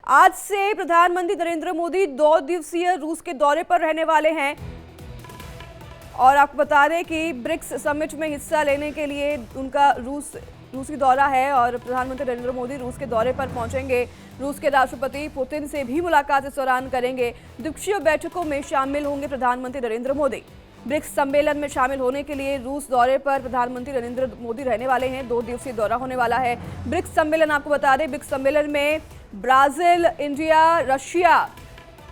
आज से प्रधानमंत्री नरेंद्र मोदी 2 दिवसीय रूस के दौरे पर रहने वाले हैं और आपको बता दें कि ब्रिक्स समिट में हिस्सा लेने के लिए उनका रूसी दौरा है और प्रधानमंत्री नरेंद्र मोदी रूस के दौरे पर पहुंचेंगे। रूस के राष्ट्रपति पुतिन से भी मुलाकात इस दौरान करेंगे। द्विपक्षीय बैठकों में शामिल होंगे प्रधानमंत्री नरेंद्र मोदी। ब्रिक्स सम्मेलन में शामिल होने के लिए रूस दौरे पर प्रधानमंत्री नरेंद्र मोदी रहने वाले हैं। 2 दिवसीय दौरा होने वाला है। ब्रिक्स सम्मेलन आपको बता दें, ब्रिक्स सम्मेलन में ब्राजील, इंडिया, रशिया,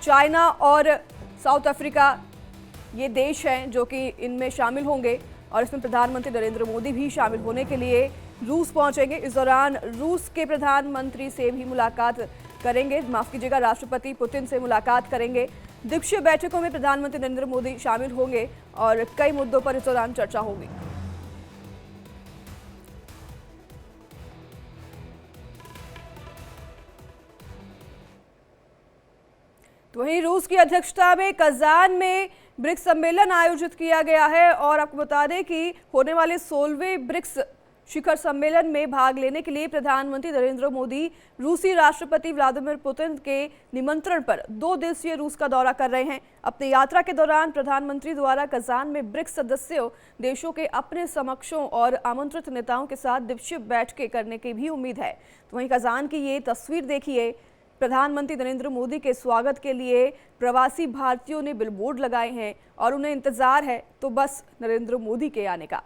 चाइना और साउथ अफ्रीका ये देश हैं जो कि इनमें शामिल होंगे और इसमें प्रधानमंत्री नरेंद्र मोदी भी शामिल होने के लिए रूस पहुंचेंगे। इस दौरान रूस के प्रधानमंत्री से भी मुलाकात करेंगे, माफ कीजिएगा, राष्ट्रपति पुतिन से मुलाकात करेंगे। द्विपक्षीय बैठकों में प्रधानमंत्री नरेंद्र मोदी शामिल होंगे और कई मुद्दों पर इस दौरान चर्चा होगी। तो वहीं रूस की अध्यक्षता में कजान में ब्रिक्स सम्मेलन आयोजित किया गया है और आपको बता दें कि होने वाले 16वें ब्रिक्स शिखर सम्मेलन में भाग लेने के लिए प्रधानमंत्री नरेंद्र मोदी रूसी राष्ट्रपति व्लादिमीर पुतिन के निमंत्रण पर 2 दिवसीय रूस का दौरा कर रहे हैं। अपनी यात्रा के दौरान प्रधानमंत्री द्वारा कजान में ब्रिक्स सदस्य देशों के अपने समकक्षों और आमंत्रित नेताओं के साथ द्विपक्षीय बैठकें करने की भी उम्मीद है। तो वहीं कजान की ये तस्वीर देखिए, प्रधानमंत्री नरेंद्र मोदी के स्वागत के लिए प्रवासी भारतीयों ने बिलबोर्ड लगाए हैं और उन्हें इंतजार है तो बस नरेंद्र मोदी के आने का।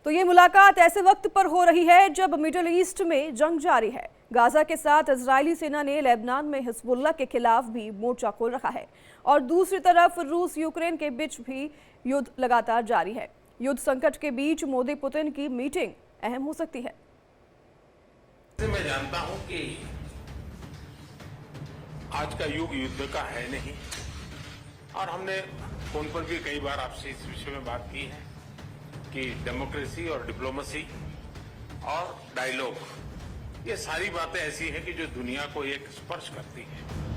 तो ये मुलाकात ऐसे वक्त पर हो रही है जब मिडिल ईस्ट में जंग जारी है। गाजा के साथ इजरायली सेना ने लेबनान में हिजबुल्लाह के खिलाफ भी मोर्चा खोल रखा है और दूसरी तरफ रूस यूक्रेन के बीच भी युद्ध लगातार जारी है। युद्ध संकट के बीच मोदी पुतिन की मीटिंग अहम हो सकती है। मैं जानता हूं कि आज का युग युद्ध का है नहीं और हमने फोन पर भी कई बार आपसे इस विषय में बात की है कि डेमोक्रेसी और डिप्लोमेसी और डायलॉग ये सारी बातें ऐसी हैं कि जो दुनिया को एक स्पर्श करती है।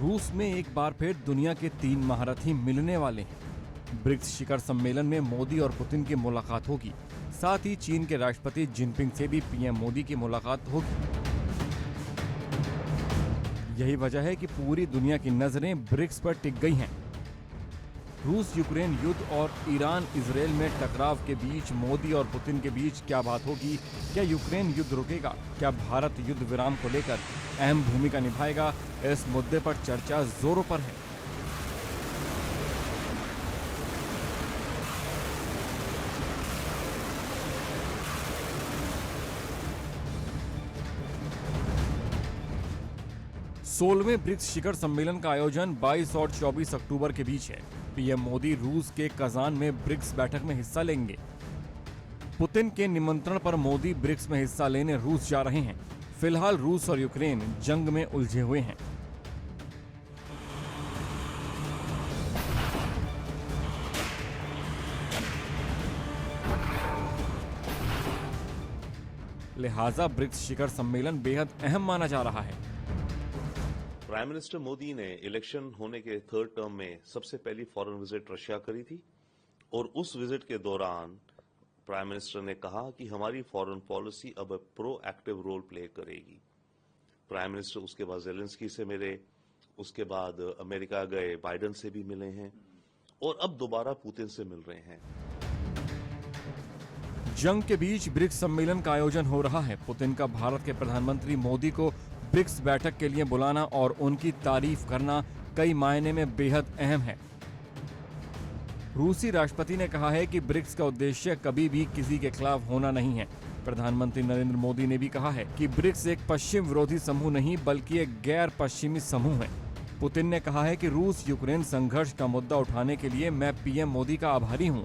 रूस में एक बार फिर दुनिया के 3 महारथी मिलने वाले हैं। ब्रिक्स शिखर सम्मेलन में मोदी और पुतिन की मुलाकात होगी। साथ ही चीन के राष्ट्रपति जिनपिंग से भी पीएम मोदी की मुलाकात होगी। यही वजह है कि पूरी दुनिया की नजरें ब्रिक्स पर टिक गई हैं। रूस यूक्रेन युद्ध और ईरान इजरायल में टकराव के बीच मोदी और पुतिन के बीच क्या बात होगी? क्या यूक्रेन युद्ध रुकेगा? क्या भारत युद्ध विराम को लेकर अहम भूमिका निभाएगा? इस मुद्दे पर चर्चा जोरों पर है। सोलहवें ब्रिक्स शिखर सम्मेलन का आयोजन 22 और 24 अक्टूबर के बीच है। पीएम मोदी रूस के कजान में ब्रिक्स बैठक में हिस्सा लेंगे। पुतिन के निमंत्रण पर मोदी ब्रिक्स में हिस्सा लेने रूस जा रहे हैं। फिलहाल रूस और यूक्रेन जंग में उलझे हुए हैं। लिहाजा ब्रिक्स शिखर सम्मेलन बेहद अहम माना जा रहा है। प्राइम मिनिस्टर मोदी ने इलेक्शन होने के 3rd टर्म में सबसे पहली फॉरेन विजिट रशिया करी थी और उस विजिट के दौरान प्राइम मिनिस्टर ने कहा कि हमारी फॉरेन पॉलिसी अब प्रोएक्टिव रोल प्ले करेगी। प्राइम मिनिस्टर उसके बाद जेलेंस्की से मिले, उसके बाद अमेरिका गए, बाइडेन से भी मिले हैं और अब दोबारा पुतिन से मिल रहे हैं। जंग के बीच ब्रिक्स सम्मेलन का आयोजन हो रहा है। पुतिन का भारत के प्रधानमंत्री मोदी को ब्रिक्स बैठक के लिए बुलाना और उनकी तारीफ करना कई मायने में बेहद अहम है। रूसी राष्ट्रपति ने कहा है कि ब्रिक्स का उद्देश्य कभी भी किसी के खिलाफ होना नहीं है। प्रधानमंत्री नरेंद्र मोदी ने भी कहा है कि ब्रिक्स एक पश्चिम विरोधी समूह नहीं बल्कि एक गैर पश्चिमी समूह है। पुतिन ने कहा है कि रूस यूक्रेन संघर्ष का मुद्दा उठाने के लिए मैं पीएम मोदी का आभारी हूं।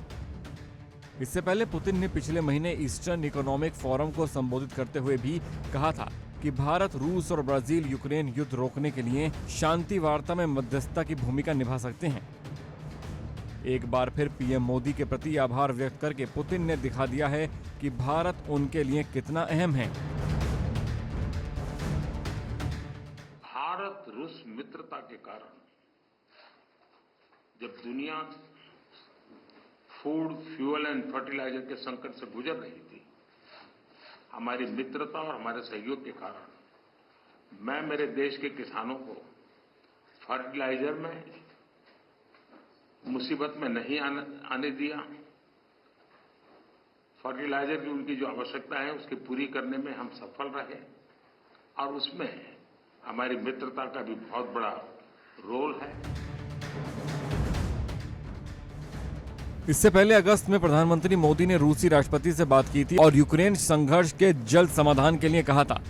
इससे पहले पुतिन ने पिछले महीने ईस्टर्न इकोनॉमिक फोरम को संबोधित करते हुए भी कहा था कि भारत, रूस और ब्राजील यूक्रेन युद्ध रोकने के लिए शांति वार्ता में मध्यस्थता की भूमिका निभा सकते हैं। एक बार फिर पीएम मोदी के प्रति आभार व्यक्त करके पुतिन ने दिखा दिया है कि भारत उनके लिए कितना अहम है। भारत रूस मित्रता के कारण जब दुनिया फूड, फ्यूल एंड फर्टिलाइजर के संकट से गुजर रही थी, हमारी मित्रता और हमारे सहयोग के कारण मैं मेरे देश के किसानों को फर्टिलाइजर में मुसीबत में नहीं आने दिया। फर्टिलाइजर की उनकी जो आवश्यकता है उसकी पूरी करने में हम सफल रहे और उसमें हमारी मित्रता का भी बहुत बड़ा रोल है। इससे पहले अगस्त में प्रधानमंत्री मोदी ने रूसी राष्ट्रपति से बात की थी और यूक्रेन संघर्ष के जल्द समाधान के लिए कहा था।